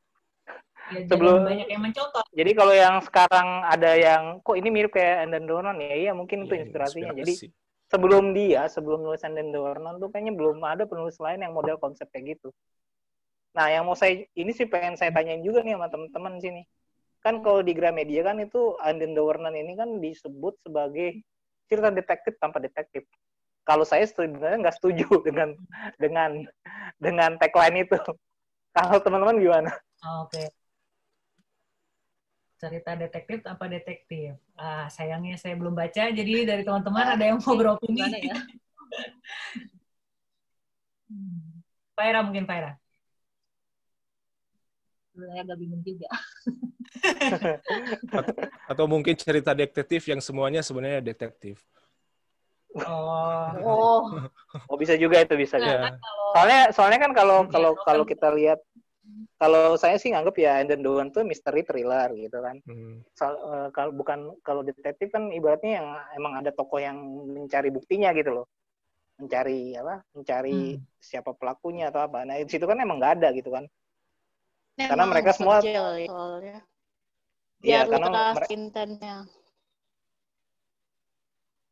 Ya, sebelum banyak yang mencontoh. Jadi kalau yang sekarang ada yang kok ini mirip kayak And Then There Were None ya, iya mungkin itu inspirasinya. Jadi sebelum nulis And Then There Were None tuh kayaknya belum ada penulis lain yang model konsep kayak gitu. Nah, yang mau pengen saya tanyain juga nih sama teman-teman sini. Kan kalau di Gramedia kan itu And Then There Were None ini kan disebut sebagai cerita detektif tanpa detektif. Kalau saya sebenarnya nggak setuju dengan tagline itu. Kalau teman-teman gimana? Oke. Cerita detektif tanpa detektif. Sayangnya saya belum baca, jadi dari teman-teman ada yang mau beropini. Ya? Faira mungkin Faira. Saya agak bingung juga. Atau mungkin cerita detektif yang semuanya sebenarnya detektif. Oh bisa juga itu bisa. Nah, ya. Soalnya kan kalau kita lihat, kalau saya sih nganggap ya And Then There Were None tuh misteri thriller gitu kan. Kalau detektif kan ibaratnya yang emang ada tokoh yang mencari buktinya gitu loh. Mencari siapa pelakunya atau apa. Nah, di situ kan emang nggak ada gitu kan. Karena mereka semua soalnya. Iya, karena intennya.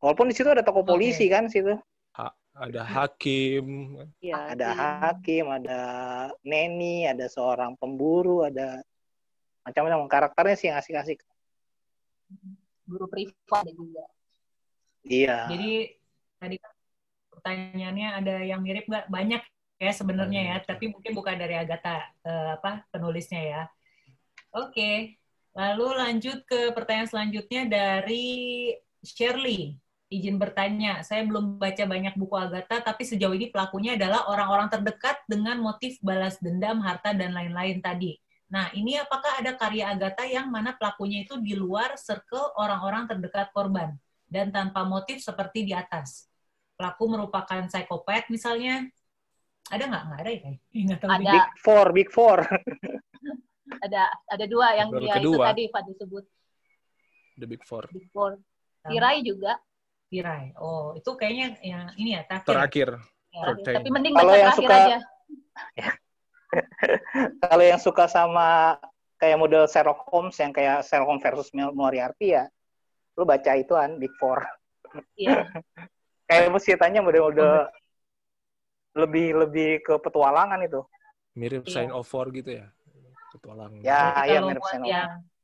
Walaupun di situ ada tokoh polisi kan situ. Ada hakim. Ya, ada hakim, ada neni, ada seorang pemburu, ada macam-macam karakternya sih yang asik-asik. Guru privat juga. Iya. Jadi tadi kan pertanyaannya ada yang mirip nggak? Banyak ya sebenarnya ya, tapi mungkin bukan dari Agatha penulisnya ya. Oke, lalu lanjut ke pertanyaan selanjutnya dari Shirley. Izin bertanya, saya belum baca banyak buku Agatha, tapi sejauh ini pelakunya adalah orang-orang terdekat dengan motif balas dendam, harta, dan lain-lain tadi. Nah, ini apakah ada karya Agatha yang mana pelakunya itu di luar circle orang-orang terdekat korban dan tanpa motif seperti di atas? Pelaku merupakan psikopat misalnya. Ada nggak? Nggak ada ya? Nggak tahu. Ada. Big Four. Ada dua yang dia itu tadi Pak disebut. The Big Four. Big Four. Tirai juga. Tirai. Oh, itu kayaknya yang ini ya, terakhir. Ya, tapi mending kalau baca yang terakhir suka, aja. Kalau yang suka sama kayak model Sherlock Holmes yang kayak Sherlock Holmes versus Moriarty ya, lu baca ituan Big Four. Iya. Kayak ceritanya model-model lebih ke petualangan itu. Mirip Sign of Four gitu ya. Petualangan. Ya, iya mirip Sign of Four.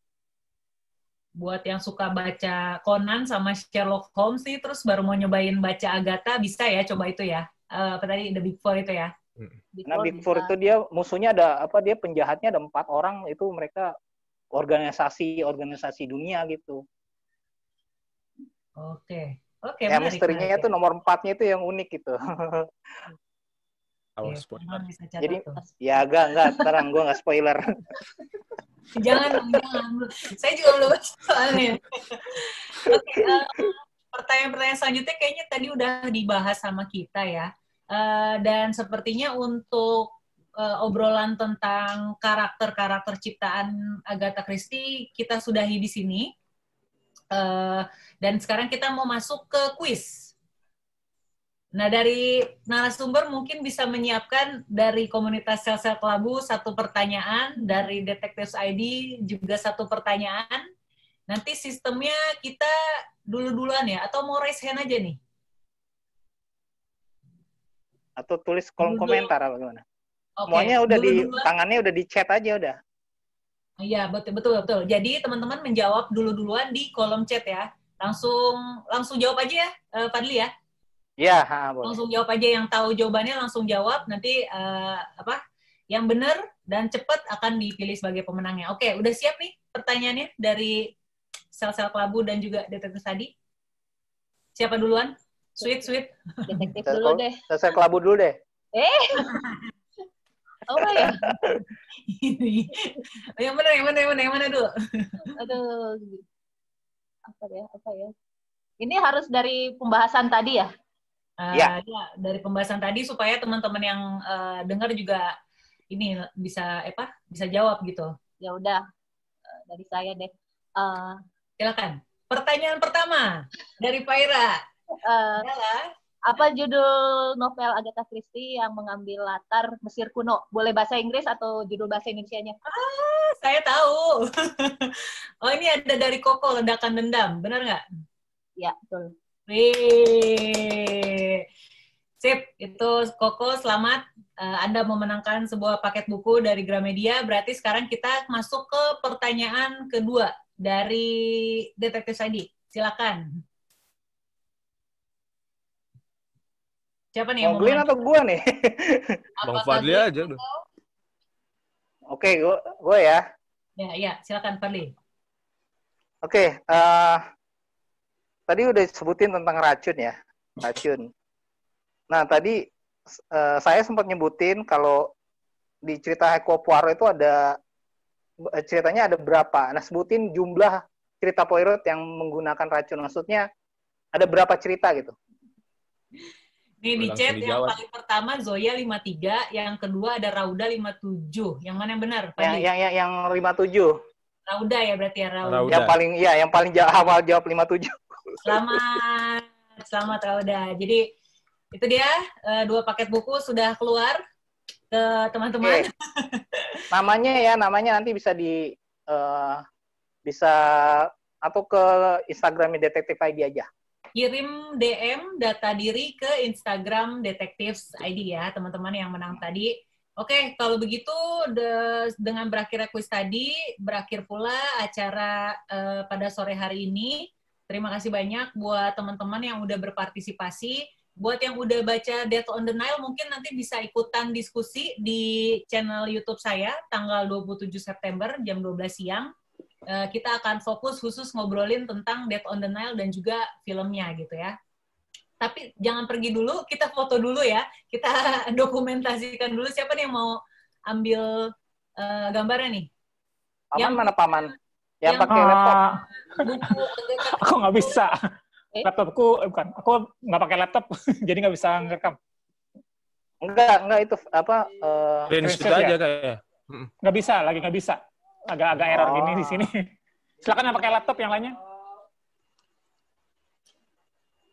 Buat yang suka baca Conan sama Sherlock Holmes sih, terus baru mau nyobain baca Agatha, bisa ya coba itu ya. Apa tadi, The Big Four itu ya? Big Four itu dia musuhnya ada dia penjahatnya ada 4 orang, itu mereka organisasi dunia gitu. Oke, ya menarik, misterinya itu nomor 4-nya itu yang unik gitu. Jadi ya enggak sekarang gue nggak spoiler. jangan. Saya juga belum baca soalnya. Oke, pertanyaan selanjutnya kayaknya tadi udah dibahas sama kita ya. Dan sepertinya untuk obrolan tentang karakter-karakter ciptaan Agatha Christie kita sudahi di sini. Dan sekarang kita mau masuk ke kuis. Nah, dari narasumber mungkin bisa menyiapkan dari komunitas Sel-Sel Kelabu 1 pertanyaan, dari Detectives ID juga 1 pertanyaan. Nanti sistemnya kita dulu-duluan ya, atau mau raise hand aja nih? Atau tulis kolom komentar apa gimana? Okay. Semuanya udah tangannya udah di chat aja udah. Iya, betul. Jadi teman-teman menjawab dulu-duluan di kolom chat ya. Langsung jawab aja ya, Fadli ya. Iya, boleh. Langsung jawab aja, yang tahu jawabannya langsung jawab. Nanti yang benar dan cepat akan dipilih sebagai pemenangnya. Oke, udah siap nih pertanyaannya dari Sel-Sel Kelabu dan juga Detektif tadi. Siapa duluan? Sweet. Detektif dulu deh. Sel-Sel Kelabu dulu deh. Apa ya? Yang mana dulu? Aduh. Apa ya? Ini harus dari pembahasan tadi ya? Ya, dari pembahasan tadi supaya teman-teman yang dengar juga ini bisa jawab gitu. Ya udah, dari saya deh. Silakan. Pertanyaan pertama dari Faira. Apa judul novel Agatha Christie yang mengambil latar Mesir kuno? Boleh bahasa Inggris atau judul bahasa Indonesianya? Saya tahu. Oh, ini ada dari Koko, Ledakan Dendam. Benar nggak? Ya, betul. Sip, itu Koko, selamat. Anda memenangkan sebuah paket buku dari Gramedia. Berarti sekarang kita masuk ke pertanyaan kedua dari Detektif ID. Silakan. Siapa nih yang mau Glenn atau gue nih? Bang Fadli aja. Oke, gue ya. Ya, silakan Fadli. Oke, tadi udah sebutin tentang racun ya, racun. Nah, tadi saya sempat nyebutin kalau di cerita Hercule Poirot itu ceritanya ada berapa. Nah, sebutin jumlah cerita Poirot yang menggunakan racun. Maksudnya ada berapa cerita gitu. Nih di chat yang paling pertama Zoya 53, yang kedua ada Rauda 57. Yang mana yang benar, Fadli? Yang 57. Rauda ya berarti ya, Rauda. Yang paling awal jawab 57. Selamat Rauda. Jadi itu dia 2 paket buku sudah keluar ke teman-teman. Namanya nanti bisa atau ke Instagramnya Detektif ID aja. Kirim DM data diri ke Instagram Detectives ID ya, teman-teman yang menang tadi. Oke, kalau begitu dengan berakhirnya kuis tadi, berakhir pula acara pada sore hari ini. Terima kasih banyak buat teman-teman yang udah berpartisipasi. Buat yang udah baca Death on the Nile, mungkin nanti bisa ikutan diskusi di channel YouTube saya, tanggal 27 September, jam 12 siang. Kita akan fokus khusus ngobrolin tentang Death on the Nile dan juga filmnya gitu ya. Tapi jangan pergi dulu, kita foto dulu ya. Kita dokumentasikan dulu. Siapa nih yang mau ambil gambarnya nih? Paman mana Paman? Yang pakai laptop. Buku. Aku nggak bisa. Laptopku, bukan. Aku nggak pakai laptop, jadi nggak bisa ngerekam. Enggak itu apa? Screenshot aja kayak. Nggak bisa, lagi nggak bisa. Agak error gini di sini. Silakan yang pakai laptop yang lainnya.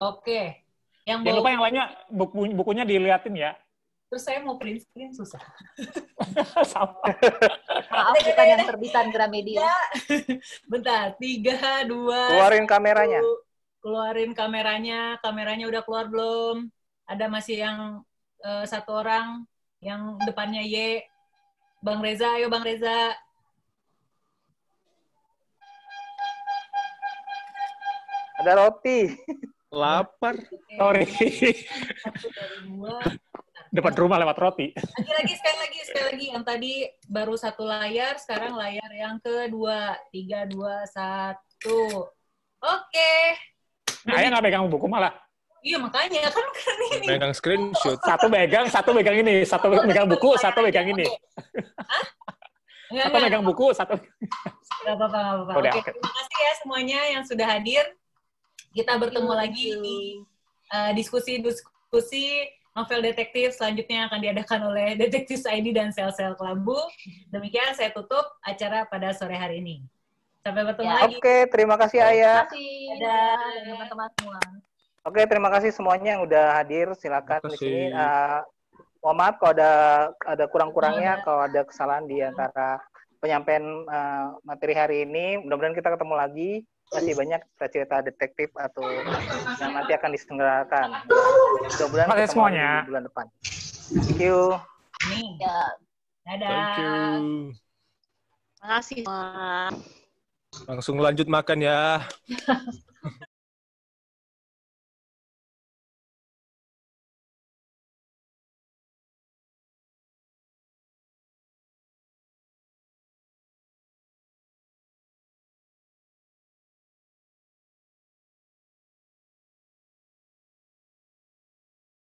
Oke. Jangan lupa yang lainnya bukunya diliatin ya. Terus saya mau print screen susah. Sama. Maaf, bukan yang terbitan Gramedia. Bentar, 3, 2. Keluarin kameranya. Keluarin kameranya. Kameranya udah keluar belum? Ada masih yang satu orang yang depannya Y. Bang Reza, ayo Bang Reza. Ada roti. Lapar. Sorry. 1 dari 2. Depan rumah lewat roti. Sekali lagi. Yang tadi baru 1 layar, sekarang layar yang kedua. 3, 2, 1. Oke. Ayah nggak pegang buku malah. Iya, makanya. Kan ini. Pegang screenshot. Satu pegang ini. Satu pegang buku, satu pegang ini. Satu pegang buku, satu. Nggak apa-apa. Udah, Oke, terima kasih ya semuanya yang sudah hadir. Kita bertemu lagi di diskusi novel detektif selanjutnya yang akan diadakan oleh Detektif ID dan Sel-Sel Kelabu. Demikian saya tutup acara pada sore hari ini. Sampai bertemu lagi. Oke, terima kasih Ayah. Terima kasih. Dadah. Dan teman-teman semua. Oke, terima kasih semuanya yang udah hadir. Silakan di sini. Mohon maaf kalau ada kurang-kurangnya, kalau ada kesalahan di antara penyampaian materi hari ini. Mudah-mudahan kita ketemu lagi. Masih banyak cerita detektif atau yang nanti akan diselenggarakan. Mudah-mudahan Terima kasih ketemu semuanya. lagi di bulan depan. Thank you. Ya. Dadah. Thank you. Terima kasih semua. Langsung lanjut makan ya.